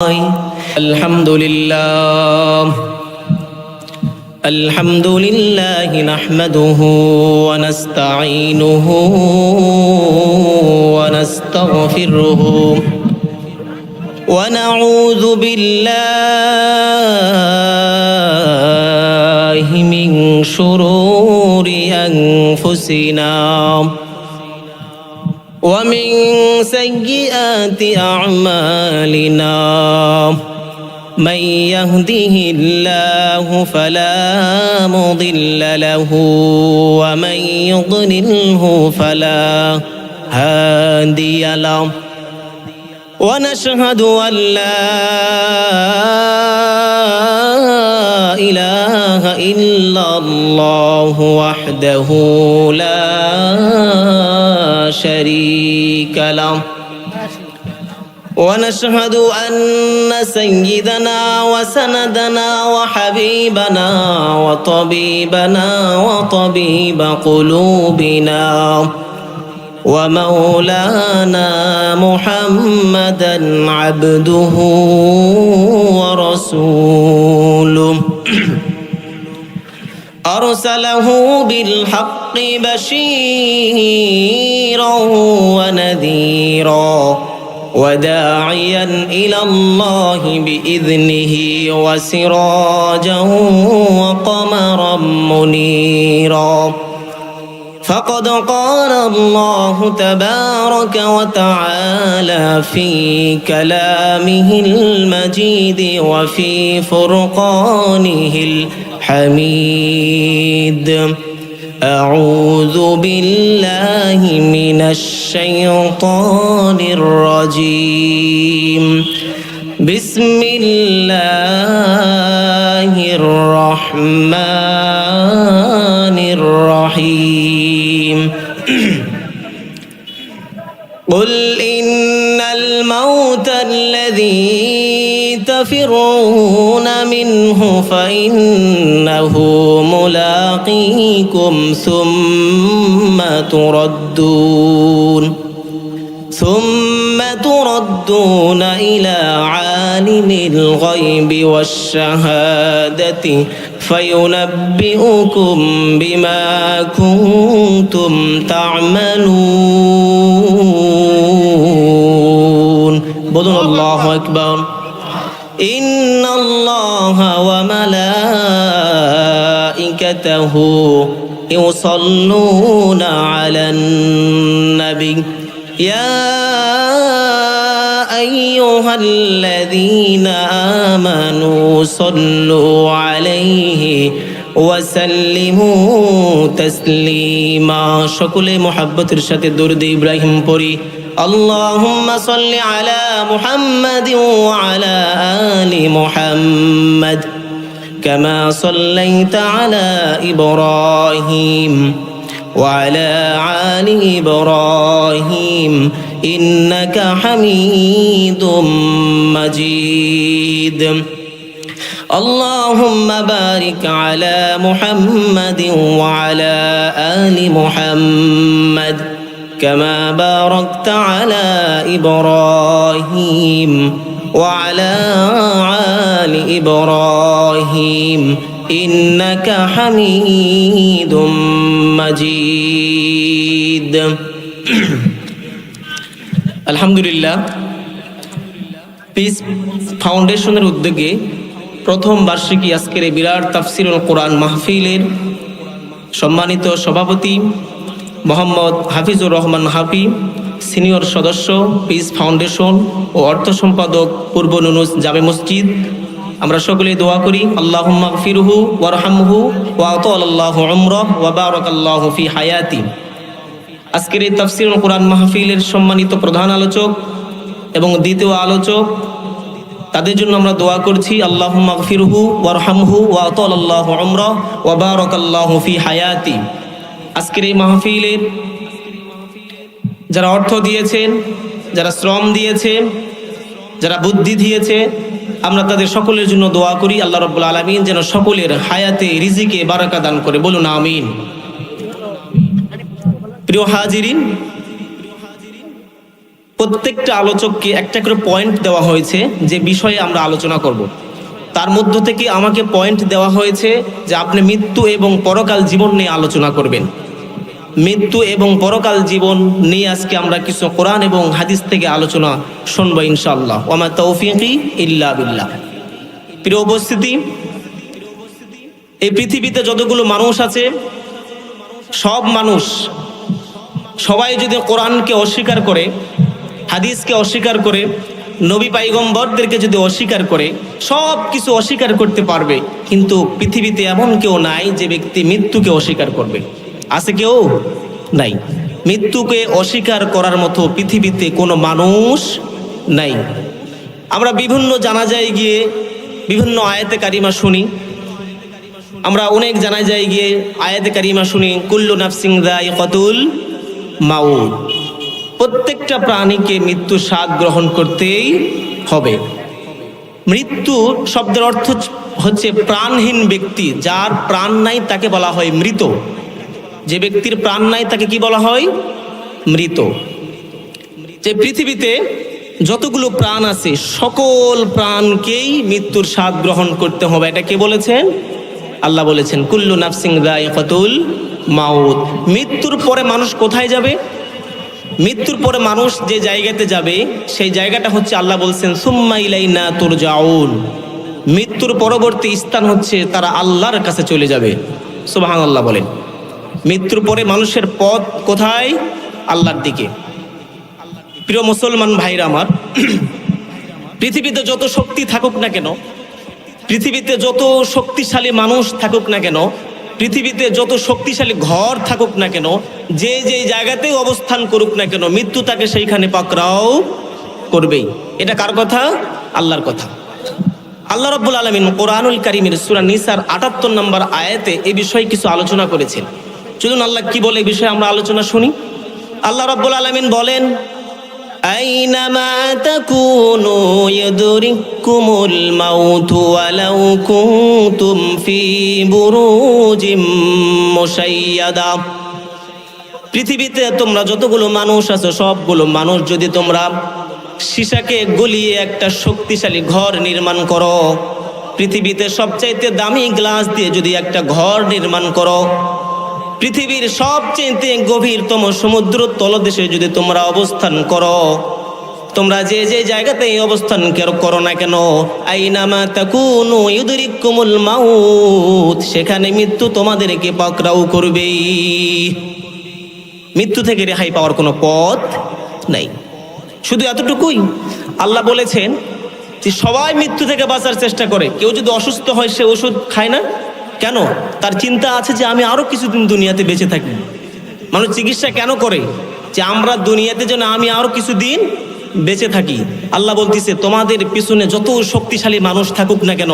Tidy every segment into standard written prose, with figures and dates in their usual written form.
الحمد لله نحمده ونستعينه ونستغفره ونعوذ بالله من شرور أنفسنا ومن سيئات أعمالنا من يهده الله فلا مضل له ومن يضلله فلا هادي له ونشهد أن لا إله إلا الله وحده لا شريك له ونشهد أن سيدنا وسندنا وحبيبنا وطبيبنا وطبيب قلوبنا ومولانا محمدا عبده ورسوله أرسله بالحق بشيرا ونذيرا وداعيا إلى الله بإذنه وسراجا وقمرا منيرا فقد قال الله تبارك وتعالى في كلامه المجيد وفي فرقانه الحميد أعوذ بالله من الشيطان الرجيم بسم الله الرحمن الرحيم قل إن الموت الذي تفرون منه فإنه ملاقيكم ثم تردون إلى عالم الغيب والشهادة فينبئكم بما كنتم تعملون بولون الله أكبر إن الله وملائكته يصلون على النبي يا أيها الذين آمنوا صلوا عليه وسلموا تسليما شكل محبة رشاد الدرد إبراهيم پوری اللهم صل على محمد وعلى آل محمد كما صليت على إبراهيم وعلى آل إبراهيم إنك حميد مجيد اللهم بارك على محمد وعلى آل محمد كما باركت على إبراهيم وعلى آل إبراهيم إنك حميد مجيد আলহামদুলিল্লাহ পিস ফাউন্ডেশনের উদ্যোগে প্রথম বার্ষিকী আজকের এই বিরাট তাফসিরুল কোরআন মাহফিলের সম্মানিত সভাপতি মোহাম্মদ হাফিজুর রহমান হাফি, সিনিয়র সদস্য পিস ফাউন্ডেশন ও অর্থ সম্পাদক পূর্ব নুনুস জামে মসজিদ, আমরা সকলে দোয়া করি আল্লাহুম্মা গফিরহু ওয়ারহামহু ওয়া আতালাল্লাহু উমরাহু ওয়া বারাকাল্লাহু ফি হায়াতি। আজকের এই তাফসিরুল কোরআন মাহফিলের সম্মানিত প্রধান আলোচক এবং দ্বিতীয় আলোচক, তাদের জন্য আমরা দোয়া করছি আল্লাহুম্মা গফিরহু ওয়ারহামহু ওয়া আতালাল্লাহু উমরাহু ওয়া বারাকাল্লাহু ফি হায়াতি। আজকের এই মাহফিলের যারা অর্থ দিয়েছেন, যারা শ্রম দিয়েছে, যারা বুদ্ধি দিয়েছে, আমরা তাদের সকলের জন্য দোয়া করি আল্লাহ রাব্বুল আলামিন যেন সকলের হায়াতে রিজিকে বারাকা দান করে, বলুন আমিন। প্রিয় হাজিরিন, প্রত্যেকটা আলোচককে একটা করে পয়েন্ট দেওয়া হয়েছে যে বিষয়ে আমরা আলোচনা করব। তার মধ্য থেকে আমাকে পয়েন্ট দেওয়া হয়েছে যে আপনি মৃত্যু এবং পরকাল জীবন নিয়ে আলোচনা করবেন। মৃত্যু এবং পরকাল জীবন নিয়ে আজকে আমরা কিছু কোরআন এবং হাদিস থেকে আলোচনা শুনবো ইনশাআল্লাহ। ওয়া মা তাওফীকি ইল্লা বিল্লাহ। প্রিয় উপস্থিতি, এই পৃথিবীতে যতগুলো মানুষ আছে সব মানুষ সবাই যদি কোরআনকে অস্বীকার করে, হাদিসকে অস্বীকার করে, নবী পয়গম্বরদেরকে যদি অস্বীকার করে, সব কিছু অস্বীকার করতে পারবে, কিন্তু পৃথিবীতে এমন কেউ নাই যে ব্যক্তি মৃত্যুকে অস্বীকার করবে। আছে কেউ? নাই। মৃত্যুকে অস্বীকার করার মতো পৃথিবীতে কোনো মানুষ নাই। আমরা বিভিন্ন জানাজায় গিয়ে বিভিন্ন আয়াতে কারিমা শুনি, আমরা অনেক জানাজায় গিয়ে আয়াতে কারিমা শুনি, কুল্লু নাফসিন যায়িকাতুল মাউত। প্রত্যেকটা প্রাণীকে মৃত্যু স্বাদ গ্রহণ করতেই হবে। মৃত্যু শব্দের অর্থ হচ্ছে প্রাণহীন ব্যক্তি, যার প্রাণ নাই তাকে বলা হয় মৃত। যে ব্যক্তির প্রাণ নাই তাকে কি বলা হয়? মৃত। যে পৃথিবীতে যতগুলো প্রাণ আছে সকল প্রাণকেই মৃত্যুর স্বাদ গ্রহণ করতে হবে। এটা কে বলেছেন? আল্লাহ বলেছেন কুল্লু নাফসিন যায়িকাতুল মাউত। মৃত্যুর পরে মানুষ কোথায় যাবে? মৃত্যুর পরে মানুষ যে জায়গাতে যাবে সেই জায়গাটা হচ্ছে আল্লাহ বলছেন সুম্মা ইলাইনা তুরজাউন। মৃত্যুর পরবর্তী স্থান হচ্ছে তারা আল্লাহর কাছে চলে যাবে। সুবহানাল্লাহ বলেন। মৃত্যুর পরে মানুষের পথ কোথায়? আল্লাহর দিকে। প্রিয় মুসলমান ভাইরা আমার, পৃথিবীতে যত শক্তি থাকুক না কেন, পৃথিবীতে যত শক্তিশালী মানুষ থাকুক না কেন, পৃথিবীতে যত শক্তিশালী ঘর থাকুক না কেন, যে যেই জায়গাতেই অবস্থান করুক না কেন, মৃত্যু তাকে সেইখানে পাকড়াও করবেই। এটা কার কথা? আল্লাহর কথা। আল্লাহ রাব্বুল আলামিন কোরআনুল কারীমের সূরা নিসার ৭৮ নম্বর আয়াতে এই বিষয়ে কিছু আলোচনা করেছেন। চলুন আল্লাহ কি বলে এই বিষয়ে আমরা আলোচনা শুনি। আল্লাহ রাব্বুল আলামিন বলেন, আইনামা তাকুনু ইউদরিকুমুল মাউতু ওয়ালাউ কুনতুম ফি বুরুজিম মুশাইয়াদা। পৃথিবীতে তোমরা যতগুলো মানুষ আছো সবগুলো মানুষ যদি তোমরা সীসাকে গলিয়ে একটা শক্তিশালী ঘর নির্মাণ করো, পৃথিবীতে সবচাইতে দামি গ্লাস দিয়ে যদি একটা ঘর নির্মাণ করো, পৃথিবীর সবচেয়ে গভীরতম সমুদ্র তলদেশে যদি তোমরা অবস্থান করো, তোমরা যে যে জায়গাতে অবস্থান করো না কেন, আইনামা তাকুনু ইউদরিকুমুল মাউত, সেখানে মৃত্যু তোমাদেরকে পাকড়াও করবেই। মৃত্যু থেকে রেহাই পাওয়ার কোনো পথ নাই। শুধু এতটুকুই আল্লাহ বলেছেন যে সবাই মৃত্যু থেকে বাঁচার চেষ্টা করে। কেউ যদি অসুস্থ হয় সে ওষুধ খায় না কেন? তার চিন্তা আছে যে আমি আরো কিছুদিন দুনিয়াতে বেঁচে থাকি। মানুষ চিকিৎসা কেন করে? যে আমরা দুনিয়াতে যেন আমি আরো কিছুদিন বেঁচে থাকি। আল্লাহ বলতেছে তোমাদের পিছনে যত শক্তিশালী মানুষ থাকুক না কেন,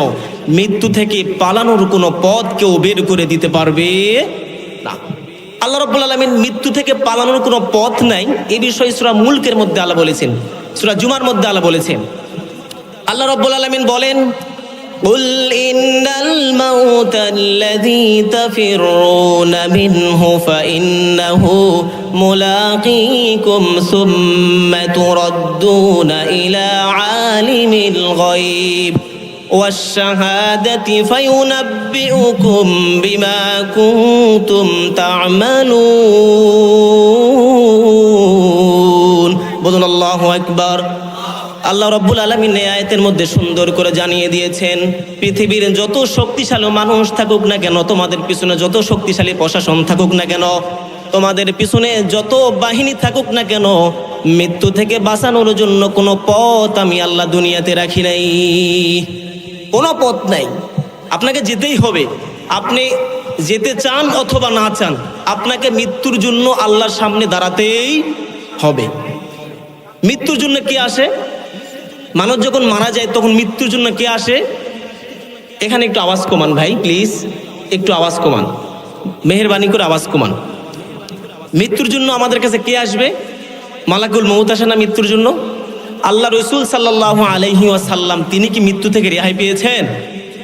মৃত্যু থেকে পালানোর কোনো পথ কেউ বের করে দিতে পারবে না। আল্লাহ রাব্বুল আলামিন মৃত্যু থেকে পালানোর কোনো পথ নাই এই বিষয়ে সূরা মুলকের মধ্যে আল্লাহ বলেছেন, সূরা জুমার মধ্যে আল্লাহ বলেছেন। আল্লাহ রাব্বুল আলামিন বলেন, কুল ইন্নাল মাউতাল্লাযী তাফিরুনা মিনহু ফাইন্নাহু মুলাকীকুম সুম্মা তুরাদ্দুনা ইলা আলিমিল গায়ব والشهادة فينبئكم بما كنتم تعملون। বলুন আল্লাহু আকবার। আল্লাহ রাব্বুল আলামিন এই আয়াতের মধ্যে সুন্দর করে জানিয়ে দিয়েছেন পৃথিবীর যত শক্তিশালী মানুষ থাকুক না কেন, তোমাদের পিছনে যত শক্তিশালী প্রশাসন থাকুক না কেন, তোমাদের পিছনে যত বাহিনী থাকুক না কেন, মৃত্যু থেকে বাঁচানোর জন্য কোনো পথ আমি আল্লাহ দুনিয়াতে রাখি নাই। কোনো পথ নাই, আপনাকে যেতেই হবে। আপনি যেতে চান অথবা না চান, আপনাকে মৃত্যুর জন্য আল্লাহর সামনে দাঁড়াতেই হবে। মৃত্যুর জন্য কে আসে? মানুষ যখন মারা যায় তখন মৃত্যুর জন্য কে আসে? এখানে একটু আওয়াজ কমান ভাই, প্লিজ একটু আওয়াজ কমান, মেহেরবানি করে আওয়াজ কমান। মৃত্যুর জন্য আমাদের কাছে কে আসবে? মালাকুল মউত আসে না মৃত্যুর জন্য? আল্লাহ রাসূল সাল্লাল্লাহু আলাইহি ওয়াসাল্লাম তিনি কি মৃত্যু থেকে রেহাই পেয়েছেন?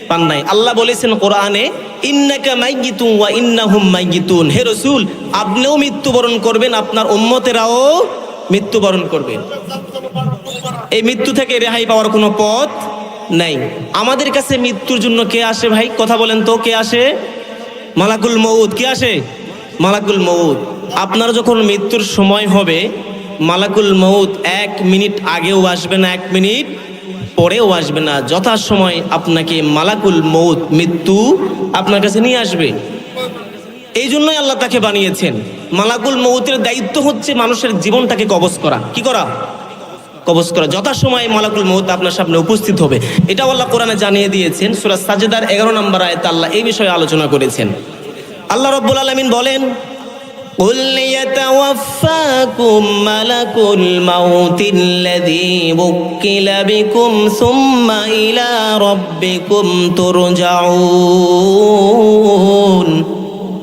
পান নাই। আল্লাহ বলেছেন কোরআনে, ইন্নাকা মাইয়িতুন ওয়া ইন্নাহুম মাইয়িতুন। হে রাসূল, আপনিও মৃত্যুবরণ করবেন, আপনার উম্মতেরাও মৃত্যুবরণ করবে। এই মৃত্যু থেকে রেহাই পাওয়ার কোনো পথ নাই। আমাদের কাছে মৃত্যুর জন্য কে আসে ভাই? কথা বলেন তো, কে আসে? মালাকুল মউত। কে আসে? মালাকুল মউত। আপনার যখন মৃত্যুর সময় হবে, মালাকুল মউত 1 মিনিট আগেও আসবে না, 1 মিনিট পরেও আসবে না। যথাসময় আপনাকে মালাকুল মউত, মৃত্যু আপনার কাছে নিয়ে আসবে। এই জন্যই আল্লাহ তাকে বানিয়েছেন। মালাকুল মউতের দায়িত্ব হচ্ছে মানুষের জীবনটাকে কবজ করা। কি করা? কবজ করা। যথাসময়ে মালাকুল মউত আপনার সামনে উপস্থিত হবে। এটাও আল্লাহ কোরআনে জানিয়ে দিয়েছেন। সূরা সাজদার 11 নম্বর আয়াতে আল্লাহ এই বিষয়ে আলোচনা করেছেন। আল্লাহ রাব্বুল আলামিন বলেন, قُلْ يَتَوَفَّاكُمْ مَلَكُ الْمَوْتِ الَّذِي وُكِّلَ بِكُمْ ثُمَّ إِلَى رَبِّكُمْ تُرْجَعُونَ।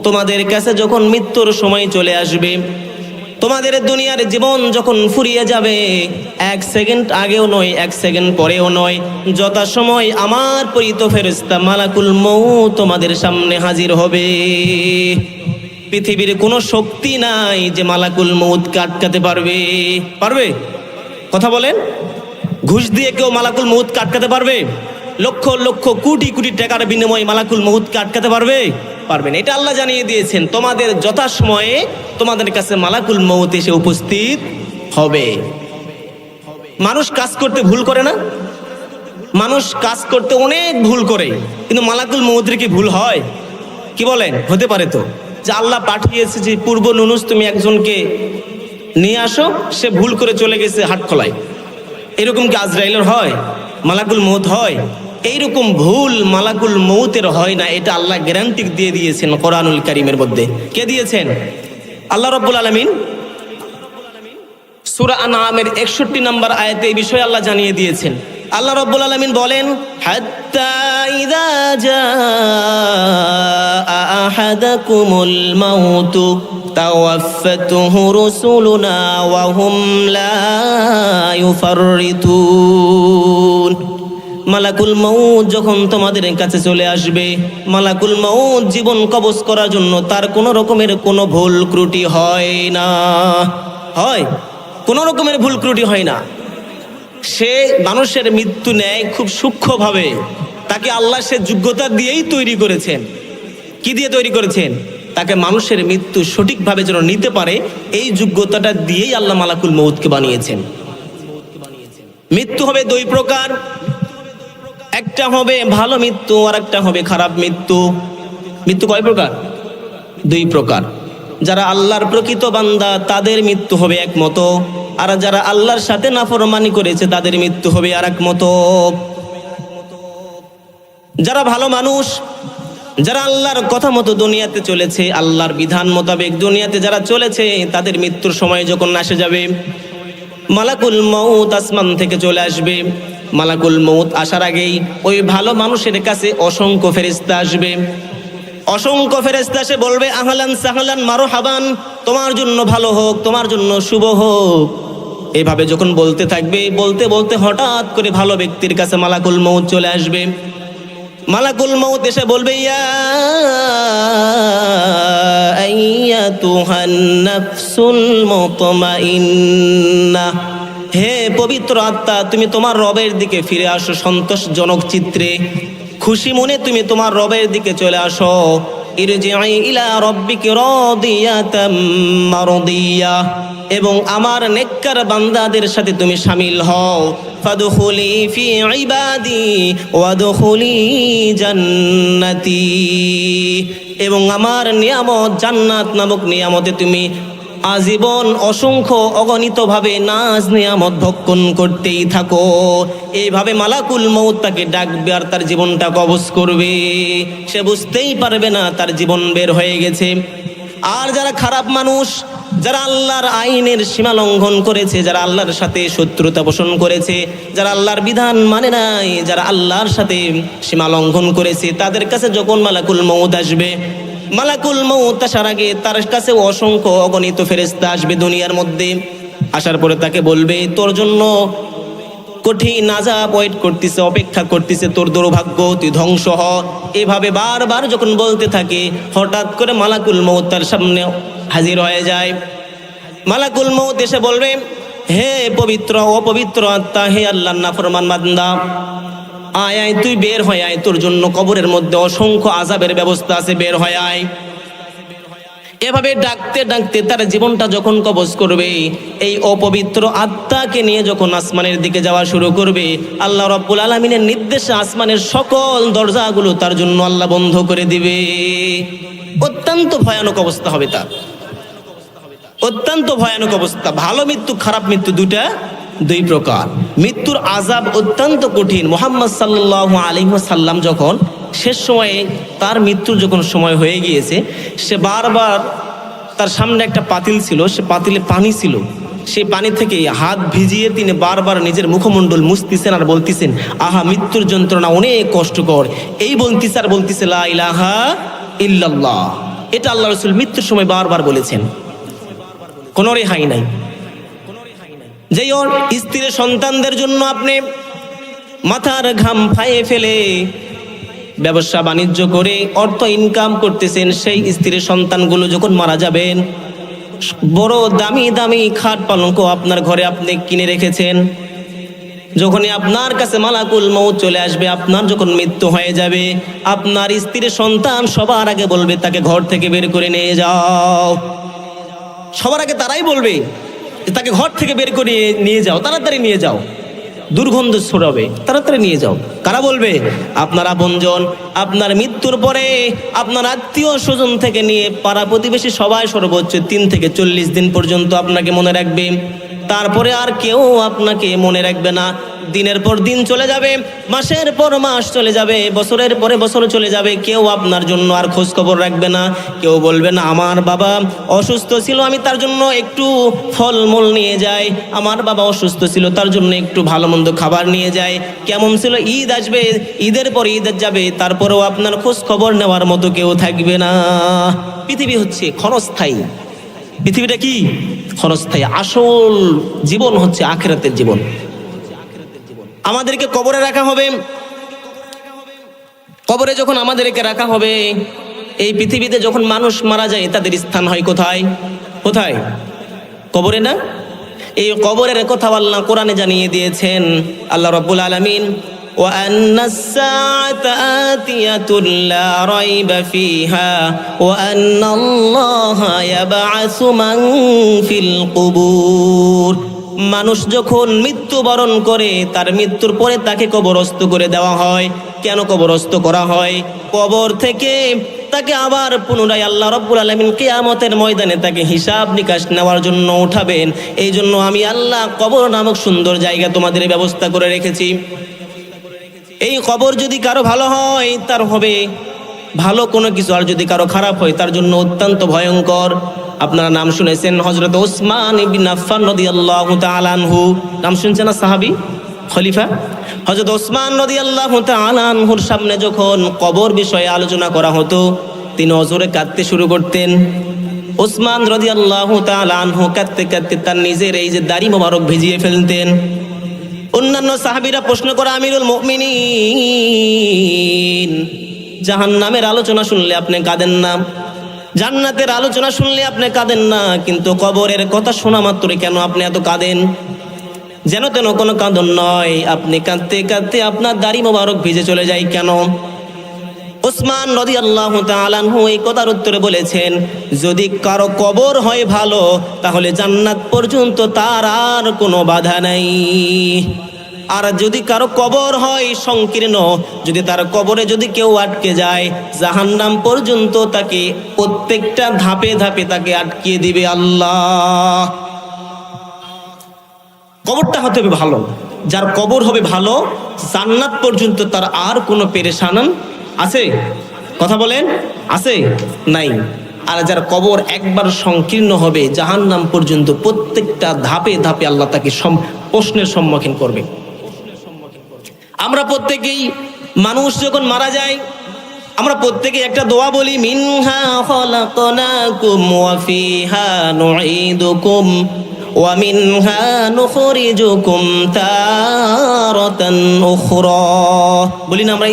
তোমাদের কাছে যখন মৃত্যুর সময় চলে আসবে, তোমাদের দুনিয়ার জীবন যখন ফুরিয়ে যাবে, 1 সেকেন্ড আগেও নয়, 1 সেকেন্ড পরেও নয়, যথাসময় আমার প্রেরিত ফেরেশতা মালাকুল মউত তোমাদের সামনে হাজির হবে। পৃথিবীর কোনো শক্তি নাই যে মালাকুল মউতকে আটকাতে পারবে। পারবে? কথা বলেন। ঘুষ দিয়ে কেউ মালাকুল মউতকে আটকাতে পারবে? লক্ষ লক্ষ কোটি কোটি টাকার বিনিময়ে মালাকুল মউতকে আটকাতে পারবে? পারবেন। এটা আল্লাহ জানিয়ে দিয়েছেন, তোমাদের যথাসময়ে তোমাদের কাছে মালাকুল মউত এসে উপস্থিত হবে। মানুষ কাজ করতে ভুল করে না? মানুষ কাজ করতে অনেক ভুল করে, কিন্তু মালাকুল মউতের কি ভুল হয়? কি বলেন? হতে পারে তো, যে আল্লাহ পাঠিয়েছে যে পূর্ব নুনুস তুমি একজনকে নিয়ে আসো, সে ভুল করে চলে গেছে হাটখোলায়। এরকম কি আজরাইলের হয়? মালাকুল মউত হয়? এইরকম ভুল মালাকুল মউতের হয় না। এটা আল্লাহ গ্যারান্টি দিয়ে দিয়েছেন কোরআনুল কারীমের মধ্যে। কে দিয়েছেন? আল্লাহ রাব্বুল আলামিন সূরা আনআমের 61 নম্বর আয়াতে এই বিষয়ে আল্লাহ জানিয়ে দিয়েছেন। আল্লাহ রাব্বুল আলামিন বলেন, হাত্তা ইযা জাআ আহাদাকুমুল মাউতু তাওয়াফাতুহু রুসুলুনা ওয়া হুম লা ইউফাররিতুন। মালাকুল মউত যখন তোমাদের কাছে চলে আসবে, মালাকুল মউত জীবন কবজ করার জন্য তার কোনো রকমের কোনো ভুল ত্রুটি হয় না। হয়? কোনো রকমের ভুল ত্রুটি হয় না। সে মানুষের মৃত্যু নেয় খুব সূক্ষ্মভাবে। তাকে আল্লাহ সে যোগ্যতা দিয়েই তৈরি করেছেন। কি দিয়ে তৈরি করেছেন? তাকে মানুষের মৃত্যু সঠিকভাবে যেন নিতে পারে, এই যোগ্যতাটা দিয়েই আল্লাহ মালাকুল মউতকে বানিয়েছেন। মৃত্যু হবে 2 প্রকার। একটা হবে ভালো মৃত্যু, আর একটা হবে খারাপ মৃত্যু। মৃত্যু কয় প্রকার? 2 প্রকার। যারা আল্লাহর প্রকৃত বান্দা তাদের মৃত্যু হবে এক মতো, আর যারা আল্লাহর সাথে নাফরমানি করেছে তাদের মৃত্যু হবে আর এক মতো। যারা ভালো মানুষ, যারা আল্লাহর কথা মতো দুনিয়াতে চলেছে, আল্লাহর বিধান মোতাবেক দুনিয়াতে যারা চলেছে, তাদের মৃত্যুর সময় যখন আসে যাবে, মালাকুল মউত আসমান থেকে চলে আসবে। মালাকুল মউত আসার আগেই ওই ভালো মানুষের কাছে অসংখ্য ফেরেশতা আসবে। অসংখ্য ফেরেশতা এসে বলবে, আহলান সাহলান মারহাবান, তোমার জন্য ভালো হোক, তোমার জন্য শুভ হোক। এভাবে যখন বলতে থাকবে, বলতে বলতে হঠাৎ করে ভালো ব্যক্তির কাছে মালাকুল মউত চলে আসবে। মালাকুল মউত এসে বলবে, ইয়া আইয়াতুহান নাফসুল মুতমাইন্নাহ, হে পবিত্র আত্মা, তুমি তোমার রবের দিকে ফিরে আসো সন্তোষজনক চিত্রে। খুশি মনে তুমি তোমার রবের দিকে চলে আসো। ইরজিই ইলা রাব্বিকি রাদিয়াতাম মারদিয়া, এবং আমার নেককার বান্দাদের সাথে তুমি শামিল হও। ফাদখুলি ফি ইবাদি ওয়াদখুলি জান্নাতি, এবং আমার নিয়ামত জান্নাত নামক নিয়ামতে তুমি আজীবন অসংখ্য অগণিতভাবে নাজ নিয়ামত ভক্ষণ করতেই থাকো। এইভাবে মালাকুল মউত তাকে ডাকবে আর তার জীবনটা কবজ করবে। সে বুঝতেই পারবে না তার জীবন বের হয়ে গেছে। আর যারা খারাপ মানুষ, যারা আল্লাহর আইনের সীমা লঙ্ঘন করেছে, যারা আল্লাহর সাথে শত্রুতা পোষণ করেছে, যারা আল্লাহর বিধান মানে নাই, যারা আল্লাহর সাথে সীমা লঙ্ঘন করেছে, তাদের কাছে যখন মালাকুল মউত আসবে, মালাকুল মউত আসার আগে তার কাছে অসংখ্য অগণিত ফেরেশতা আসবে দুনিয়ার মধ্যে। আসার পরে তাকে বলবে, তোর জন্য কঠিন আযাব ওয়েট করতেছে, অপেক্ষা করতেছে, তোর দুর্ভাগ্য, তুই ধ্বংস হ। এভাবে বারবার যখন বলতে থাকে, হঠাৎ করে মালাকুল মউত তার সামনে হাজির হয়ে যায়। মালাকুল মউত এসে বলবে, হে পবিত্র অপবিত্র আত্মা, হে আল্লাহর নাফরমান বান্দা, আয় আয় তুই বের হয়ে আয়, তোর জন্য কবরের মধ্যে অসংখ্য আযাবের ব্যবস্থা আছে, বের হয়ে আয়। এভাবে ডাকতে ডাকতে তার জীবনটা যখন কবজ করবে, এই অপবিত্র আত্মাকে নিয়ে যখন আসমানের দিকে যাওয়া শুরু করবে, আল্লাহ রাব্বুল আলামিনের নির্দেশে আসমানের সকল দরজাগুলো তার জন্য আল্লাহ বন্ধ করে দিবে। অত্যন্ত ভয়ানক অবস্থা হবে তার, অত্যন্ত ভয়ানক অবস্থা। ভালো মৃত্যু, খারাপ মৃত্যু দুই প্রকার। মৃত্যুর আযাব অত্যন্ত কঠিন। মুহাম্মদ সাল্লাল্লাহু আলাইহি ওয়াসাল্লাম যখন শেষ সময়ে তার মৃত্যুর যখন সময় হয়ে গিয়েছে, সে বারবার তার সামনে একটা পাতিল ছিল, সে পাতিলে পানি ছিল, সেই পানি থেকে হাত ভিজিয়ে তিনি বারবার নিজের মুখমণ্ডল মুছতেছেন আর বলতেছেন, আহা মৃত্যুর যন্ত্রণা অনেক কষ্টকর, এই বলতেছে আর বলতেছে লা ইলাহা ইল্লাল্লাহ। এটা আল্লাহ রাসূল মৃত্যুর সময় বারবার বলেছেন, কোনো রেহাই নাই। যেই ওর স্ত্রীর সন্তানদের জন্য আপনি মাথার ঘাম ফায়ে ফেলে ব্যবসা বাণিজ্য করে অর্থ ইনকাম করতেছেন, সেই স্ত্রীর সন্তানগুলো যখন মারা যাবেন, বড় দামি দামি খাট পালঙ্ক আপনার ঘরে আপনি কিনে রেখেছেন, যখনই আপনার কাছে মালাকুল মউত চলে আসবে, আপনার যখন মৃত্যু হয়ে যাবে, আপনার স্ত্রীর সন্তান সবার আগে বলবে তাকে ঘর থেকে বের করে নিয়ে যাও। সবার আগে তারাই বলবে তাকে ঘর থেকে বের করে নিয়ে যাও, তাড়াতাড়ি নিয়ে যাও, দুর্গন্ধ ছড়াবে, তাড়াতাড়ি নিয়ে যাও। কারা বলবে? আপনার আপনজন। আপনার মৃত্যুর পরে আপনার আত্মীয় স্বজন থেকে নিয়ে পাড়া প্রতিবেশী সবাই সর্বোচ্চ 3 থেকে 40 দিন পর্যন্ত আপনাকে মনে রাখবে, তারপরে আর কেউ আপনাকে মনে রাখবে না। দিনের পর দিন চলে যাবে, মাসের পর মাস চলে যাবে, বছরের পরে বছর চলে যাবে, কেউ আপনার জন্য আর খোঁজ খবর রাখবে না। কেউ বলবে না আমার বাবা অসুস্থ ছিল, আমি তার জন্য একটু ফলমূল নিয়ে যাই, আমার বাবা অসুস্থ ছিল তার জন্য একটু ভালো মন্দ খাবার নিয়ে যাই, কেমন ছিল, ঈদ আসবে, ঈদের পর ঈদ যাবে, তারপরেও আপনার খোঁজ খবর নেওয়ার মতো কেউ থাকবে না। পৃথিবী হচ্ছে ক্ষণস্থায়ী, পৃথিবীটা কি ক্ষণস্থায়ী। আসল জীবন হচ্ছে আখিরাতের জীবন। আমাদেরকে কবরে রাখা হবে, কবরে যখন আমাদেরকে রাখা হবে, এই পৃথিবীতে যখন মানুষ মারা যায় তাদের স্থান হয় কোথায়? কোথায়? কবরে না? এই কবরের কথা আল্লাহ কোরআনে জানিয়ে দিয়েছেন। আল্লাহ রাব্বুল আলামিন وأن الساعة آتية لا ريب فيها وأن الله يبعث من في القبور। মানুষ যখন মৃত্যুবরণ করে, তার মৃত্যুর পরে তাকে কবরস্থ করে দেওয়া হয়। কেন কবরস্থ করা হয়? কবর থেকে তাকে আবার পুনরায় আল্লাহ রাব্বুল আলামিন কিয়ামতের ময়দানে তাকে হিসাব নিকাশ নেওয়ার জন্য উঠাবেন। এই জন্য আমি আল্লাহ কবর নামক সুন্দর জায়গা তোমাদের ব্যবস্থা করে রেখেছি। এই কবর যদি কারো ভালো হয় তার হবে ভালো কোনো কিছু, আর যদি কারো খারাপ হয় তার জন্য অত্যন্ত ভয়ঙ্কর। আপনারা নাম শুনেছেন হযরত ওসমান ইবনে আফফান রাদিয়াল্লাহু তাআলা আনহু, নাম শুনছেন না? সাহাবী, খলিফা হযরত ওসমান রাদিয়াল্লাহু তাআলা আনহুর সামনে যখন কবর বিষয়ে আলোচনা করা হতো, তিনি অজরে কাঁদতে শুরু করতেন। ওসমান রাদিয়াল্লাহু তাআলা আনহু কাঁদতে কাঁদতে তার নিজের এই যে দাড়ি মোবারক ভিজিয়ে ফেলতেন। অন্যান্য সাহাবীরা প্রশ্ন করে, আমিরুল মুমিনিন, জাহান্নামের আলোচনা শুনলে আপনি কাঁদেন না, জান্নাতের আলোচনা শুনলে আপনি কাঁদেন না, কিন্তু কবরের কথা শোনা মাত্রই কেন আপনি এত কাঁদেন? যেন তেন কোনো কাঁদন নয়, আপনি কাঁদতে কাঁদতে আপনার দাড়ি মোবারক ভিজে চলে যায় কেন? ওসমান রাদিয়াল্লাহু তাআলা আনহু এই কথার উত্তরে বলেছেন, যদি কারো কবর হয় ভালো, তাহলে জান্নাত পর্যন্ত তার আর কোনো বাধা নাই। আর যদি কারো কবর হয় সংকীর্ণ, যদি তার কবরে যদি কেউ আটকে যায়, জাহান্নাম পর্যন্ত তাকে প্রত্যেকটা ধাপে ধাপে তাকে আটকিয়ে দিবে আল্লাহ। কবরটা হতে হবে ভালো, যার কবর হবে ভালো, জান্নাত পর্যন্ত তার আর কোনো পেরেশান আছে? কথা বলেন, আছে? নাই। আর যার কবর একবার সংকীর্ণ হবে, জাহান্নাম পর্যন্ত প্রত্যেকটা ধাপে ধাপে আল্লাহ তাকে প্রশ্নের সম্মুখীন করবে। আমরা প্রত্যেকেই, মানুষ যখন মারা যায়, আমরা প্রত্যেকেই একটা দোয়া বলি, মিনহা খলাকনাকুম ওয়া ফিহা নুঈদুকুম ওয়া মিনহা নুখরিজুকুম তারাতান উখরা। বলি না আমরা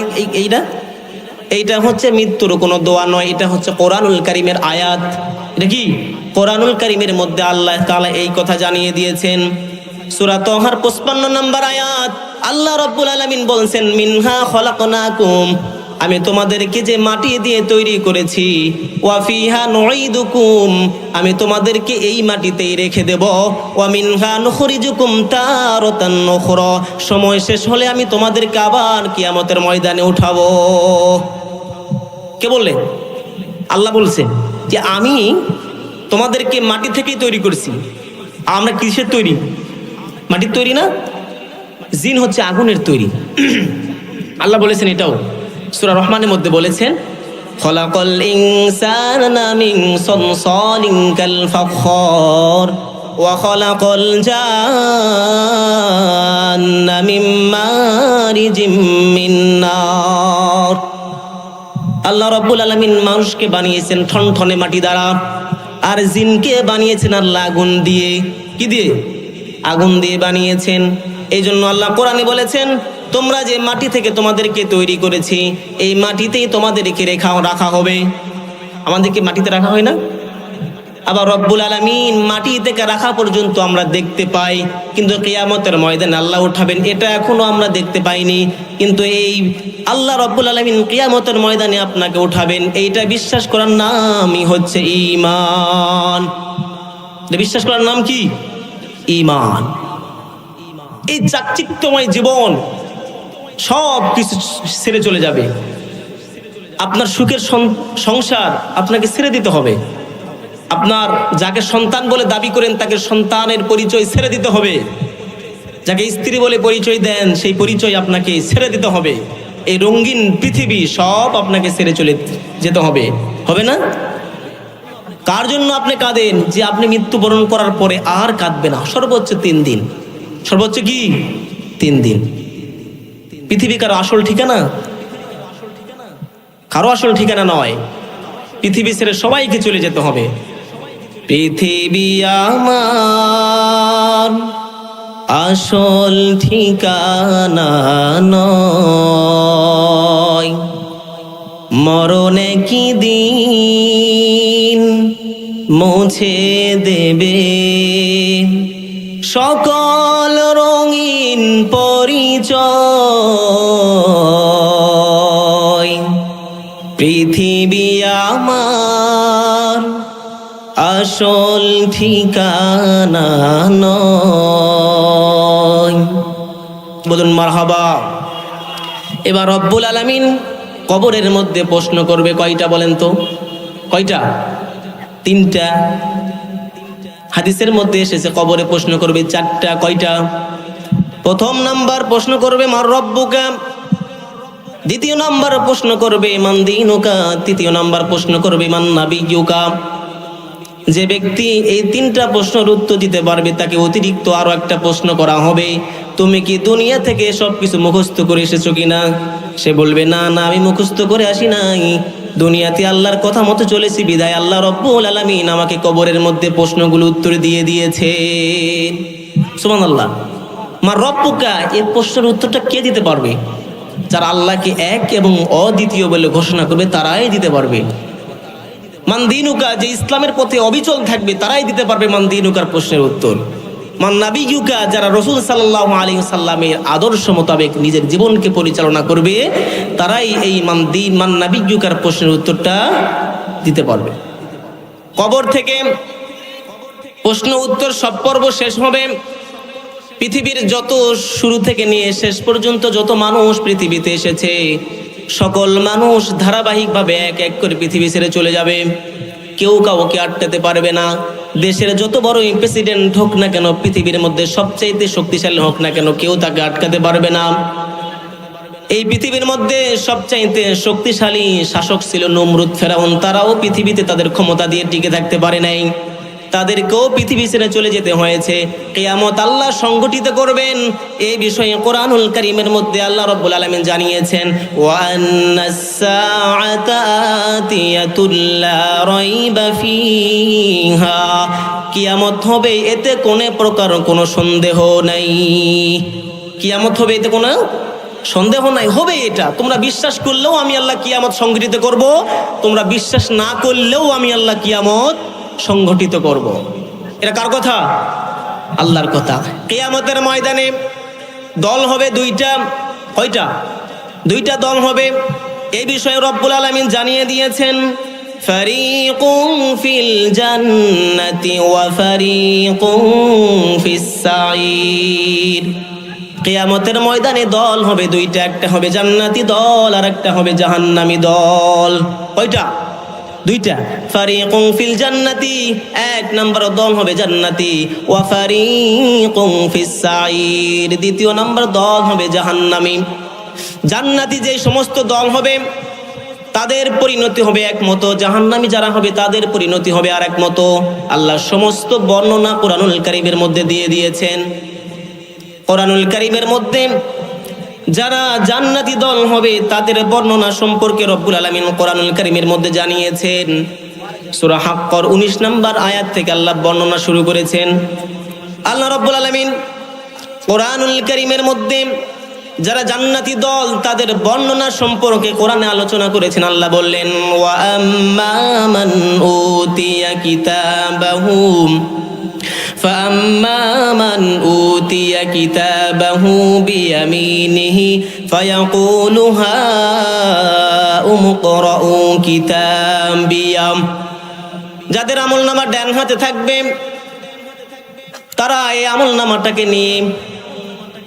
এইটা হচ্ছে মৃত্যুর কোনো দোয়া নয়, এটা হচ্ছে কোরআনুল কারীমের আয়াত। এটা কি কোরআনুল কারীমের মধ্যে আল্লাহ তাআলা এই কথা জানিয়ে দিয়েছেন। সূরা তাহার 55 নম্বর আয়াত, আল্লাহ রাব্বুল আলামিন বলছেন, মিনহা খলাকনাকুম, আমি তোমাদেরকে যে মাটি দিয়ে তৈরি করেছি, ওয়া ফিহা নুঈদুকুম, আমি তোমাদেরকে এই মাটিতেই রেখে দেব, ওয়া মিনহা নুখরিজুকুম তারাতান উখরা, সময় শেষ হলে আমি তোমাদেরকে আবার কিয়ামতের ময়দানে উঠাবো। কে বললেন? আল্লাহ বলছেন যে আমি তোমাদেরকে মাটি থেকেই তৈরি করেছি। আমরা কিসের তৈরি? মাটির তৈরি না? জিন হচ্ছে আগুনের তৈরি। আল্লাহ বলেছেন এটাও সূরা রহমানের মধ্যে বলেছেন, খলাকাল ইনসানা মিন সালসালিন কাল ফাখর ওয়া খলাকাল জান্না মিন মারিজিম মিন নার। আল্লাহ রাব্বুল আলামিন মানুষকে বানিয়েছেন ঠনঠনে মাটি দ্বারা, আর জিনকে বানিয়েছেন আল্লাহ আগুন দিয়ে। কি দিয়ে? আগুন দিয়ে বানিয়েছেন। এই জন্য আল্লাহ কোরআনে বলেছেন, তোমরা যে মাটি থেকে তোমাদেরকে তৈরি করেছি, এই মাটিতেই তোমাদেরকে রাখা হবে। আমাদেরকে মাটিতে রাখা হয় না? আবার রব্বুল আলামিন মাটি থেকে রাখা পর্যন্ত আমরা দেখতে পাই, কিন্তু কিয়ামতের ময়দানে আল্লাহ উঠাবেন এটা এখনো আমরা দেখতে পাইনি। কিন্তু এই আল্লাহ রব্বুল আলামিন কিয়ামতের ময়দানে আপনাকে উঠাবেন, এইটা বিশ্বাস করার নামই হচ্ছে ঈমান। বিশ্বাস করার নাম কি? ঈমান। এই চাকচিক্যময় জীবন সব কিছু ছেড়ে চলে যাবে। আপনার সুখের সংসার আপনাকে ছেড়ে দিতে হবে। আপনার যাকে সন্তান বলে দাবি করেন তাকে সন্তানের পরিচয় ছেড়ে দিতে হবে। যাকে স্ত্রী বলে পরিচয় দেন সেই পরিচয় আপনাকে ছেড়ে দিতে হবে। এই রঙিন পৃথিবী সব আপনাকে ছেড়ে চলে যেতে হবে। হবে না? কার জন্য আপনি কাঁদেন? যে আপনি মৃত্যুবরণ করার পরে আর কাঁদবে না, সর্বোচ্চ 3 দিন। সর্বোচ্চ কি? 3 দিন। পৃথিবী কারো আসল ঠিকানা? কারো আসল ঠিকানা নয়। পৃথিবী ছেড়ে সবাইকে চলে যেতে হবে। পৃথিবী আমার আসল ঠিকানা নয়, মরণে কি দিন মুছে দেবে সকল রঙিন পরিচয়। পৃথিবী আমার আসল ঠিকানা নয়। বলুন মারহাবা। এবার রব্বুল আলামিন কবরের মধ্যে প্রশ্ন করবে কয়টা বলেন তো? কয়টা? 3টা। হাদিসের মধ্যে এসেছে কবরে প্রশ্ন করবে 4টা। কয়টা? প্রথম নাম্বার প্রশ্ন করবে মার রব্বুকা, দ্বিতীয় নাম্বার প্রশ্ন করবে মান দীনুকা, তৃতীয় নাম্বার প্রশ্ন করবে মান নাবিয়্যুকা। যে ব্যক্তি এই 3টা প্রশ্নের উত্তর দিতে পারবে তাকে অতিরিক্ত আরো একটা প্রশ্ন করা হবে, তুমি কি দুনিয়া থেকে সবকিছু মুখস্থ করে এসেছো কিনা? সে বলবে না না, আমি মুখস্থ করে আসি নাই, দুনিয়াতে আল্লাহর কথা মতো চলেছি, বিদায় আল্লাহ রাব্বুল আলামিন আমাকে কবরের মধ্যে প্রশ্নগুলো উত্তর দিয়ে দিয়েছে। সুবহানাল্লাহ। মা রব্বুকা, এই প্রশ্নের উত্তরটা কে দিতে পারবে? যারা আল্লাহকে এক এবং অদ্বিতীয় বলে ঘোষণা করবে তারাই দিতে পারবে। মান দীনুকা, যে ইসলামের পথে অবিচল থাকবে তারাই দিতে পারবে মান দীনুকার প্রশ্নের উত্তর। মান নাবিয়্যুকা, যারা রাসূল সাল্লাল্লাহু আলাইহি ওয়াসাল্লামের আদর্শ মোতাবেক নিজের জীবনকে পরিচালনা করবে তারাই এই মান নাবিয়্যুকার প্রশ্নের উত্তরটা দিতে পারবে। কবর থেকে প্রশ্ন উত্তর সব পর্ব শেষ হবে। পৃথিবীর যত শুরু থেকে নিয়ে শেষ পর্যন্ত যত মানুষ পৃথিবীতে এসেছে সকল মানুষ ধারাবাহিকভাবে এক এক করে পৃথিবী ছেড়ে চলে যাবে। কেউ কাউকে আটকাতে পারবে না। দেশের যত বড় প্রেসিডেন্ট হোক না কেন, পৃথিবীর মধ্যে সবচাইতে শক্তিশালী হোক না কেন, কেউ তাকে আটকাতে পারবে না। এই পৃথিবীর মধ্যে সবচাইতে শক্তিশালী শাসক ছিল নমরুদ, ফেরাউন। তারাও পৃথিবীতে তাদের ক্ষমতা দিয়ে টিকে থাকতে পারে নাই, তাদেরকেও পৃথিবী ছেড়ে চলে যেতে হয়েছে। কিয়ামত আল্লাহ সংগঠিত করবেন এই বিষয়ে কোরআনুল কারীমের মধ্যে আল্লাহ রাব্বুল আলামিন জানিয়েছেন, ওয়া আন্নাস সাআতা আতিয়াতুল লা রাইবা ফিহা, কিয়ামত হবে এতে কোনো প্রকার কোনো সন্দেহ নাই। কিয়ামত হবে এতে কোনো সন্দেহ নাই, হবে এটা। তোমরা বিশ্বাস করলেও আমি আল্লাহ কিয়ামত সংগঠিত করব, তোমরা বিশ্বাস না করলেও আমি আল্লাহ কিয়ামত সংগঠিত করব। এটা কার কথা? আল্লাহর কথা। কিয়ামতের ময়দানে দল হবে দুইটা। কয়টা? দুইটা দল হবে। এই বিষয়ে রব্বুল আলামিন জানিয়ে দিয়েছেন, ফারিকুন ফিল জান্নাতি ওয়া ফারিকুন ফিস সাঈর। কিয়ামতের ময়দানে দল হবে দুইটা, একটা হবে জান্নাতি দল আর একটা হবে জাহান্নামী দল। কয়টা? দুইটা। ফারিকুন ফিল জান্নাতি, এক নাম্বার দল হবে জান্নাতি, ওয়া ফারিকুন ফিস সাঈর, দ্বিতীয় নাম্বার দল হবে জাহান্নামী। জান্নাতি যে সমস্ত দল হবে তাদের পরিণতি হবে এক মতো, জাহান্নামী যারা হবে তাদের পরিণতি হবে আর এক মতো। আল্লাহ সমস্ত বর্ণনা কোরআনুল কারীমের মধ্যে দিয়ে দিয়েছেন। কোরআনুল কারীমের মধ্যে যারা জান্নাতি দল হবে তাদের বর্ণনা সম্পর্কে রব্বুল আলামিন কোরআনুল কারীমের মধ্যে জানিয়েছেন। সূরা হাক্কর 19 নম্বর আয়াত থেকে আল্লাহ বর্ণনা শুরু করেছেন। আল্লাহ রব্বুল আলামিন কোরআনুল কারীমের মধ্যে যারা জান্নাতি দল তাদের বর্ণনা সম্পর্কে কোরআনে আলোচনা করেছেন। আল্লাহ বললেন, ওয়া আম্মা মান উতিয়া কিতাবাহু فأما من أوتي كتابه بيمينه فيقول هاؤم اقرءوا كتابيه। যাদের আমলনামা ডান হাতে থাকবে তারা এই আমলনামাটাকে নিয়ে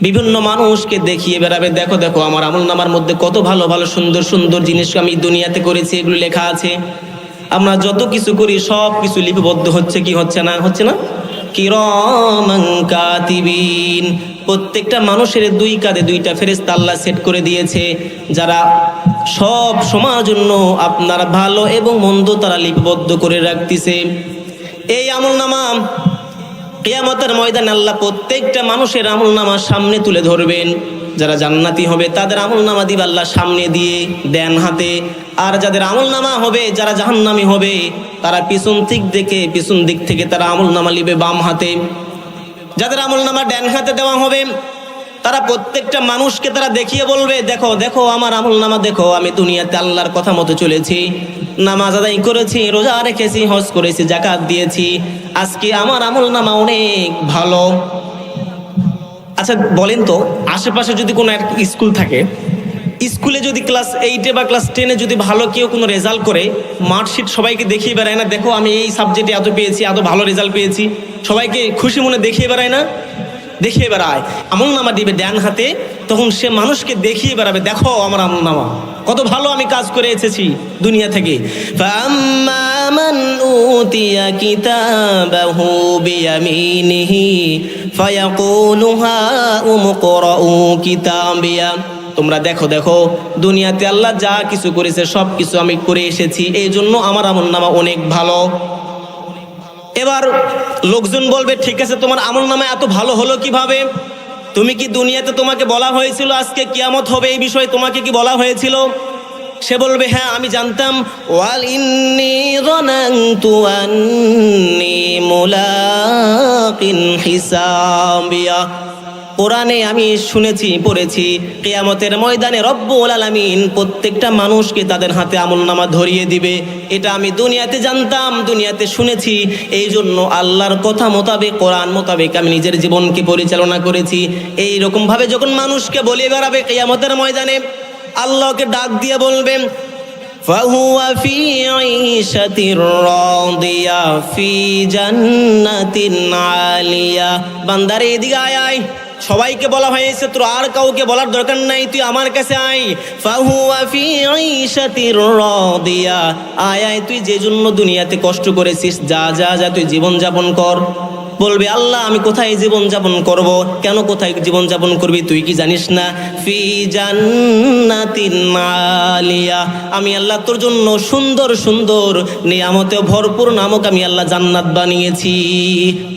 বিভিন্ন মানুষকে দেখিয়ে বেড়াবে, দেখো দেখো আমার আমলনামার মধ্যে কত ভালো ভালো সুন্দর সুন্দর জিনিস আমি দুনিয়াতে করেছি, এগুলো লেখা আছে। আমরা যত কিছু করি সব কিছু লিপিবদ্ধ হচ্ছে কি হচ্ছে না? হচ্ছে না? কিরামান কাতিবিন, প্রত্যেকটা মানুষের দুই কাঁধে দুইটা ফেরেশতা আল্লাহ সেট করে দিয়েছে, যারা সব সময়ের জন্য আপনার ভালো এবং মন্দ তারা লিপিবদ্ধ করে রাখতেছে। এই আমলনামা কিয়ামতের ময়দানে আল্লাহ প্রত্যেকটা মানুষের আমলনামা সামনে তুলে ধরবেন। যারা জান্নাতি হবে তাদের আমলনামা দিবে আল্লাহ সামনে দিয়ে দেন হাতে, আর যাদের আমলনামা হবে যারা জাহান্নামী হবে তারা পিছন দিক থেকে তারা আমলনামা লিবে বাম হাতে। যাদের আমলনামা ডান হাতে দেওয়া হবে তারা প্রত্যেকটা মানুষকে তারা দেখিয়ে বলবে, দেখো দেখো আমার আমলনামা দেখো, আমি দুনিয়াতে আল্লাহর কথা মতো চলেছি, নামাজ আদায় করেছি, রোজা রেখেছি, হজ করেছি, যাকাত দিয়েছি, আজকে আমার আমলনামা অনেক ভালো। আচ্ছা বলেন তো, আশেপাশে যদি কোনো একটা স্কুল থাকে, স্কুলে যদি ক্লাস 8 বা ক্লাস 10 যদি ভালো কেউ কোনো রেজাল্ট করে, মার্কশিট সবাইকে দেখিয়ে বেড়ায় না, দেখো আমি এই সাবজেক্টে এত পেয়েছি, এত ভালো রেজাল্ট পেয়েছি, সবাইকে খুশি মনে দেখিয়ে বেড়ায় না? দেখিয়ে বেড়ায়। আমলনামা দিবে ডান হাতে, তখন সে মানুষকে দেখিয়ে বেড়াবে, দেখো আমার আমলনামা কত ভালো আমি কাজ করে এসেছি দুনিয়া থেকে। ফাম্মা মান উতিয়া কিতাবাহু বিয়ামিনিহি ফায়াকুলু হাউম ইকরাউ কিতাবিয়া। তোমরা দেখো দেখো দুনিয়াতে আল্লাহ যা কিছু করেছে সব কিছু আমি করে এসেছি, এই জন্য আমার আমলনামা অনেক ভালো। এবার লোকজন বলবে, ঠিক আছে তোমার আমলনামা এত ভালো হলো কিভাবে? তুমি কি দুনিয়াতে তোমাকে বলা হয়েছিল আজকে কিয়ামত হবে, এই বিষয়ে তোমাকে কি বলা হয়েছিল? সে বলবে, হ্যাঁ আমি জানতাম। ওয়াল ইন্নী যানানতু আন্নী মুলাকিন হিসাবিয়া। কোরআনে আমি শুনেছি, পড়েছি, কিয়ামতের ময়দানে রব্বুল আলামিন প্রত্যেকটা মানুষকে তাদের হাতে আমলনামা ধরিয়ে দিবে। এটা আমি দুনিয়াতে জানতাম, দুনিয়াতে শুনেছি, এই জন্য আল্লাহর কথা মোতাবেক, কোরআন মোতাবেক আমি নিজের জীবনকে পরিচালনা করেছি। এই রকম ভাবে যখন মানুষকে বলে বেড়াবে কিয়ামতের ময়দানে, আল্লাহকে ডাক দিয়ে বলবেন, ফাহুয়া ফি ঈশাতির রাদিয়া ফি জান্নাতিন আলিয়া। বান্দারে এদিকে আয় আয়, সবাইকে বলা হয়েছে, তোর আর কাউকে বলার দরকার নাই, তুই আমার কাছে আয়। ফাহুয়া ফি ঈশাতির রাদিয়া, আয় আয়, তুই যে জন্য দুনিয়াতে কষ্ট করেছিস, যা যা যা তুই জীবন যাপন কর। বলবে, আল্লাহ আমি কোথায় জীবন যাপন করব? কেন কোথায় জীবন যাপন করবি তুই কি জানিস না? ফি জান্নাতিন আলিয়া, আমি আল্লাহ তোর জন্য সুন্দর সুন্দর নিয়ামতে ভরপুর নামক আমি আল্লাহ জান্নাত বানিয়েছি,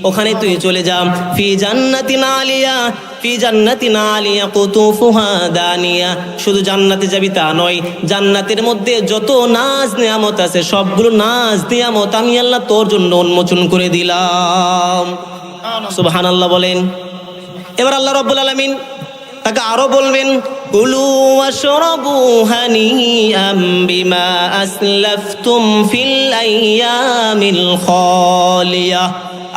ওখানে তুই চলে যা। ফি জান্নাতিন আলিয়া, ফি জান্নাতিন আলিয়া কুতুফুহা দানিয়া। শুধু জান্নাতে যাবি তা নয়, জান্নাতের মধ্যে যত নাজ নিয়ামত আছে সবগুলো নাজ নিয়ামত আমি আল্লাহ তোর জন্য উন্মোচন করে দিলাম। সুবহানাল্লাহ বলেন। এবার আল্লাহ রাব্বুল আলামিন তাকে আরো বলবেন কুলু ওয়াশরাবু হানিআম বিমা আসলাফতুম ফিল আইয়ামিল খালিয়া।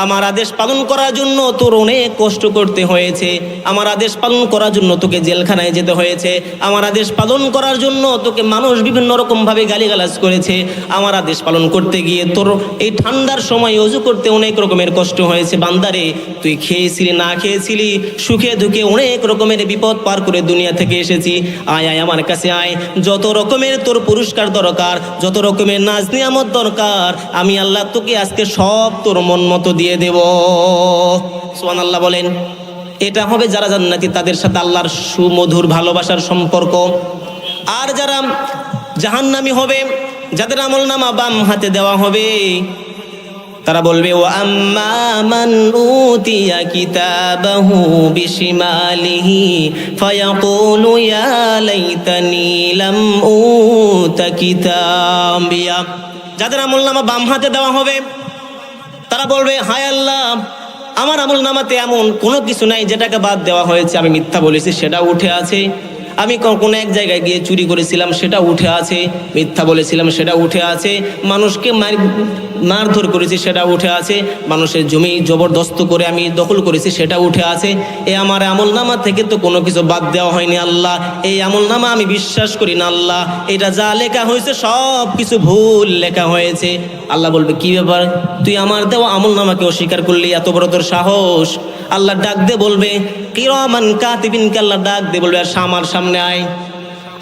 আমার আদেশ পালন করার জন্য তোর অনেক কষ্ট করতে হয়েছে, আমার আদেশ পালন করার জন্য তোকে জেলখানায় যেতে হয়েছে, আমার আদেশ পালন করার জন্য তোকে মানুষ বিভিন্ন রকমভাবে গালিগালাজ করেছে, আমার আদেশ পালন করতে গিয়ে তোর এই ঠান্ডার সময় ওযু করতে অনেক রকমের কষ্ট হয়েছে। বান্দারে, তুই খেয়েছিলি না খেয়েছিলি, সুখে দুঃখে অনেক রকমের বিপদ পার করে দুনিয়া থেকে এসেছি। আয় আয় আমার কাছে আয়, যত রকমের তোর পুরস্কার দরকার, যত রকমের নাজ নিয়ামত দরকার, আমি আল্লাহ তোকে আজকে সব তোর মন মতো দিয়ে দেব। সুবহানাল্লাহ বলেন। এটা হবে যারা জান্নাতি, তাদের সাথে আল্লাহর সুমধুর ভালোবাসার সম্পর্ক। আর যারা জাহান্নামী হবে, যাদের আমলনামা বাম হাতে দেওয়া হবে, তারা বলবে ওয়া আম্মা মান উতিয়া কিতাবাহু বিশিমালিহি ফায়াকুলু ইয়া লাইতানি লাম উতা কিতাবিয়া। যাদের আমলনামা বাম হাতে দেওয়া হবে, তারা বলবে হায় আল্লাহ, আমার আমলনামাতে এমন কোনো কিছু নাই যেটাকে বাদ দেওয়া হয়েছে। আমি মিথ্যা বলেছি সেটা উঠে আছে, আমি কোনো এক জায়গায় গিয়ে চুরি করেছিলাম সেটা উঠে আছে, মিথ্যা বলেছিলাম সেটা উঠে আছে, মানুষকে মারধর করেছি সেটা উঠে আছে, মানুষের জমি জবরদস্ত করে আমি দখল করেছি সেটা উঠে আছে। আমার আমলনামা থেকে তো কোনো কিছু বাদ দেওয়া হয়নি আল্লাহ, এই আমলনামা আমি বিশ্বাস করি না আল্লাহ, এটা যা লেখা হয়েছে সব কিছু ভুল লেখা হয়েছে। আল্লাহ বলবে কি ব্যাপার, তুই আমার দেওয়া আমলনামাকে অস্বীকার করলি, এত বড় তোর সাহস? আল্লাহ ডাক দে বলবে কিরামান কাতিবিনকে আল্লাহ ডাক দে বলবে আমার সামনে আয়,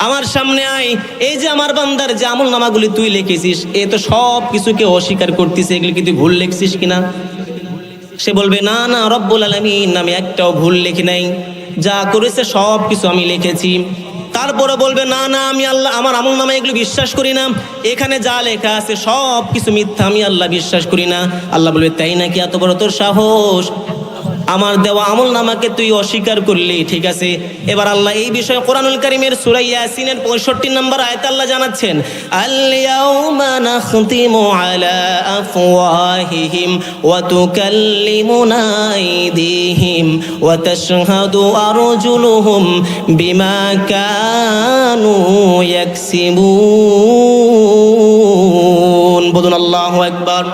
আমার সামনে আয়। এই যে আমার বান্দার যে আমলনামাগুলি তুই লিখেছিস, এ তো সব কিছুকে অস্বীকার করতেছে, এগুলি কি তুই ভুল লিখছিস কিনা? সে বলবে না না রব্বুল আলামিন, আমি একটাও ভুল লিখি নাই, যা করেছে সব কিছু আমি লিখেছি। তারপরে বলবে না না আমি আল্লাহ আমার আমলনামা এগুলো বিশ্বাস করি না, এখানে যা লেখা আছে সব কিছু মিথ্যা, আমি আল্লাহ বিশ্বাস করি না। আল্লাহ বলবে তাই নাকি, এত বড় তোর সাহস, আমার দেওয়া আমলনামাকে তুই অস্বীকার করলি, ঠিক আছে। এবার আল্লাহ এই বিষয়ে কোরআনুল কারীমের সূরা ইয়াসিনের 65 নম্বর আয়াতে আল্লাহ জানাচ্ছেন আল ইয়াউমা নাখতিমু আলা আফওয়াহিহিম ওয়া তুকাল্লিমুনা আইদিহিম ওয়া তাশহাদু আরজুলুহুম বিমা কানু ইয়াকসিবুন। বলুন আল্লাহু আকবার।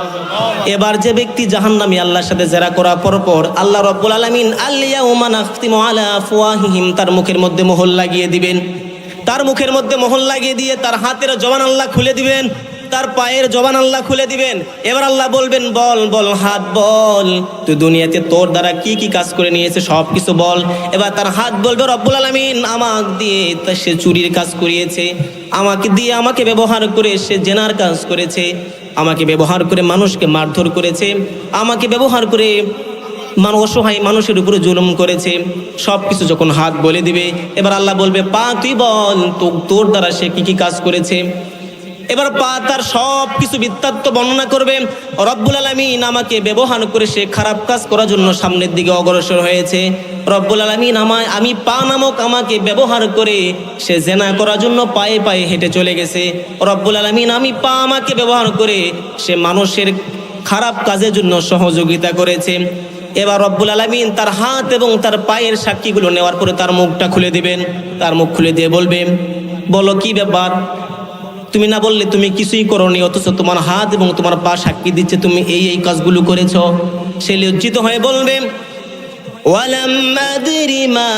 এবার যে ব্যক্তি জাহান্নামী আল্লাহর সাথে জেরা করার পর আল্লাহ রাব্বুল আলামিন আল ইয়াউমা নাখতিমু আলা আফওয়াহিহিম, তার মুখের মধ্যে মোহর লাগিয়ে দিবেন, তার মুখের মধ্যে মোহর লাগিয়ে দিয়ে তার হাতের জবান আল্লাহ খুলে দিবেন, তার পায়ের জবান আল্লাহ খুলে দিবেন। এবার আল্লাহ বলবেন বল বল হাত বল, তুই দুনিয়াতে তোর দ্বারা কি কি কাজ করে নিয়েছে সব কিছু বল। এবার তার হাত বলবে রব্বুল আলামিন আমাকে দিয়ে সে চুরির কাজ করিয়েছে, আমাকে দিয়ে আমাকে ব্যবহার করে সে জেনার কাজ করেছে, আমাকে ব্যবহার করে মানুষকে মারধর করেছে, আমাকে ব্যবহার করে অসহায় মানুষের উপরে জুলুম করেছে। সব কিছু যখন হাত বলে দিবে, এবার আল্লাহ বলবে পা তুই বল তোর দ্বারা সে কি কি কাজ করেছে। এবার পা তার সব কিছু বৃত্তান্ত বর্ণনা করবে, রব্বুল আলামিন আমাকে ব্যবহার করে সে খারাপ কাজ করার জন্য সামনের দিকে অগ্রসর হয়েছে, রব্বুল আলামিন আমি পা নামক আমাকে ব্যবহার করে সে জেনা করার জন্য পায়ে পায়ে হেঁটে চলে গেছে, রব্বুল আলামিন আমি পা আমাকে ব্যবহার করে সে মানুষের খারাপ কাজের জন্য সহযোগিতা করেছে। এবার রব্বুল আলামিন তার হাত এবং তার পায়ের সাক্ষীগুলো নেওয়ার পরে তার মুখটা খুলে দিবেন, তার মুখ খুলে দিয়ে বলবে বলো কি ব্যাপার, তুমি না বললে তুমি কিছুই করোনি, অথচ তোমার হাত এবং তোমার পা সাক্ষী দিচ্ছে তুমি এই এই কাজগুলো করেছো। সে লজ্জিত হয়ে বলবে ওয়ালাম আদরি মা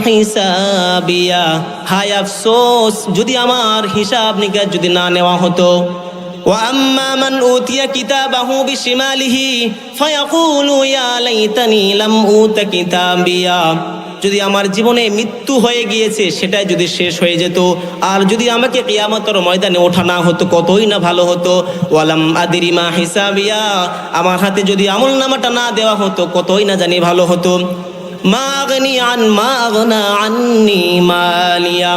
হিসাবিয়া, হায় আফসোস যদি আমার হিসাব নিকাশ যদি না নেওয়া হতো। ওয়া আম্মা মান উতিয়া কিতাবাহু বিশিমালিহি ফায়াকুলু ইয়া লাইতানি লাম উতা কিতাবিয়া, যদি আমার জীবনে মৃত্যু হয়ে গিয়েছে সেটাই যদি শেষ হয়ে যেত, আর যদি আমাকে কিয়ামতের ময়দানে ওঠা না হতো কতই না ভালো হতো। ওয়ালাম আদরি মা হিসাবিয়া, আমার হাতে যদি আমলনামাটা না দেওয়া হতো কতই না জানি ভালো হতো। মা আগনা আন্নি মালিয়া,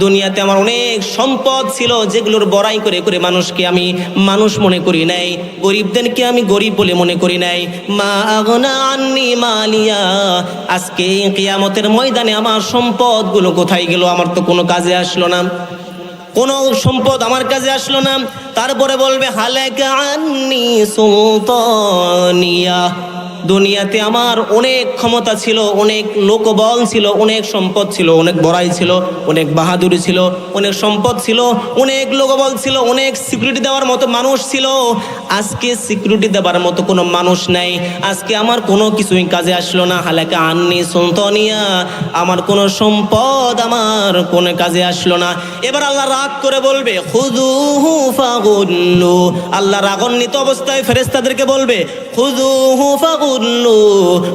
দুনিয়াতে আমার অনেক সম্পদ ছিল যেগুলোর বড়াই করে করে মানুষকে আমি মানুষ মনে করি নাই, গরিবদেরকে আমি গরিব বলে মনে করি নাই। মা আগনা আন্নি মালিয়া, আজকে কিয়ামতের ময়দানে আমার সম্পদগুলো কোথায় গেল, আমার তো কোনো কাজে আসলো না, কোনো সম্পদ আমার কাজে আসলো না। তারপরে বলবে হালাকা আন্নি সুলতানিয়া, দুনিয়াতে আমার অনেক ক্ষমতা ছিল, অনেক লোকবল ছিল, অনেক সম্পদ ছিল, অনেক বড়াই ছিল, অনেক বাহাদুরি ছিল, অনেক সম্পদ ছিল, অনেক লোকবল ছিল, অনেক সিকিউরিটি দেওয়ার মতো মানুষ ছিল। আজকে সিকিউরিটি দেওয়ার মতো কোনো মানুষ নাই। আজকে আমার কোনো কিছুই কাজে আসলো না। হালাকা আন্নি সুলতানিয়া, আমার কোনো সম্পদ আমার কোনো কাজে আসলো না। এবার আল্লাহ রাগ করে বলবে খুযুহু ফাগুল্লু, আল্লাহ রাগান্বিত অবস্থায় ফেরেশতাদেরকে বলবে খুযুহু ফাগুল্লু,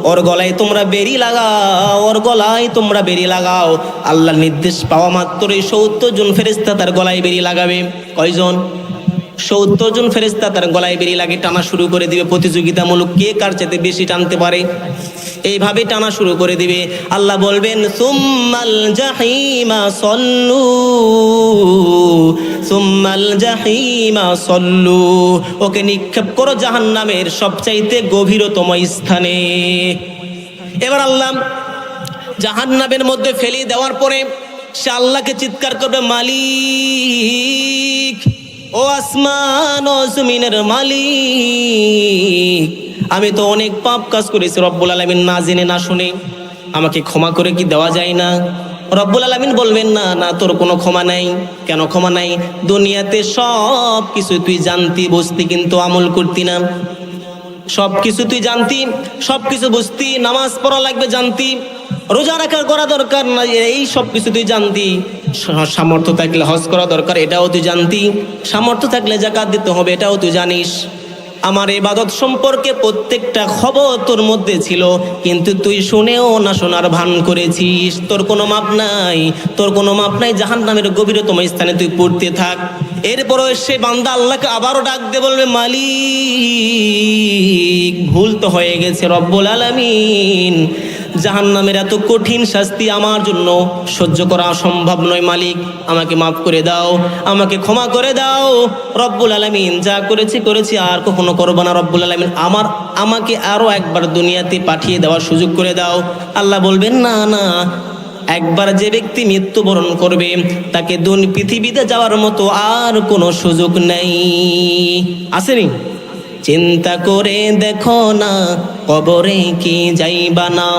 ওর গলায় তোমরা বেরি লাগাও, ওর গলায় তোমরা বেরি লাগাও। আল্লাহর নির্দেশ পাওয়া মাত্রই 70 জন ফেরেশতা তার গলায় বেরি লাগাবে। কয়জন? 70 জন ফেরেশতা তার গলায় বেরি লাগে, টানা শুরু করে দিবে প্রতিযোগিতামূলক, কে কার চাইতে বেশি টানতে পারে। এইভাবে টানা শুরু করে দিবে। আল্লাহ বলবেন সুম্মাল জাহিমা সল্লু, সুম্মাল জাহিমা সল্লু, ওকে নিক্ষেপ করো জাহান্নামের সবচাইতে গভীরতম স্থানে। এবার আল্লাহ জাহান্নামের মধ্যে ফেলে দেওয়ার পরে সে আল্লাহকে চিৎকার করবে, মালিক, ও আসমান ও জমিনের মালিক, আমি তো অনেক পাপ কাজ করেছি রব্বুল আলামিন, না জেনে না শুনে, আমাকে ক্ষমা করে কি দেওয়া যায় না? রব্বুল আলামিন বলবেন না, না তোর কোনো ক্ষমা নাই। কেন ক্ষমা নাই? দুনিয়াতে সব কিছু তুই জানতি বুঝতি কিন্তু আমল করতি না। সব কিছু তুই জানতি, সব কিছু বুঝতি, নামাজ পড়া লাগবে জানতি, রোজা রাখা করা দরকার না, এই সব কিছু তুই জানতি। সামর্থ্য থাকলে হজ করা দরকার, এটাও তুই জানতি। সামর্থ্য থাকলে যাকাত দিতে হবে, এটাও তুই জানিস। আমার ইবাদত সম্পর্কে প্রত্যেকটা খবর তোর মধ্যে ছিল, কিন্তু তুই শুনেও না শোনার ভান করেছিস। তোর কোনো মাপ নাই, তোর কোনো মাপ নাই। জাহান্নামের গভীরতম স্থানে তুই পড়তে থাক। এরপরও সে বান্দা আল্লাহকে আবারও ডাক দিয়ে বলবে, মালিক, ভুল তো হয়ে গেছে রব্বুল আলামিন, জাহান্নামের এত কঠিন শাস্তি আমার জন্য সহ্য করা সম্ভব নয়। মালিক, আমাকে মাফ করে দাও, আমাকে ক্ষমা করে দাও। রব্বুল আলামিন, যা করেছি করেছি, আর কখনো করবো না। রব্বুল আলামিন, আমাকে আরো একবার দুনিয়াতে পাঠিয়ে দেওয়ার সুযোগ করে দাও। আল্লাহ বলবেন, না না, একবার যে ব্যক্তি মৃত্যুবরণ করবে তাকে পৃথিবীতে যাওয়ার মতো আর কোনো সুযোগ নেই। আসেনি? চিন্তা করে দেখো না, কবরে কি যাইবা না,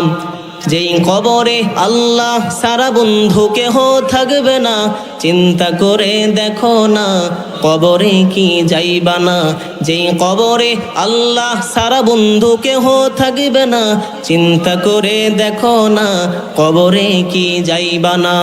যেই কবরে আল্লাহ সারা বন্ধু কেহ থাকবে না। চিন্তা করে দেখো না, কবরে কি যাইবা না, যেই কবরে আল্লাহ সারা বন্ধু কেহ থাকবে না। চিন্তা করে দেখো না, কবরে কি যাইবা না।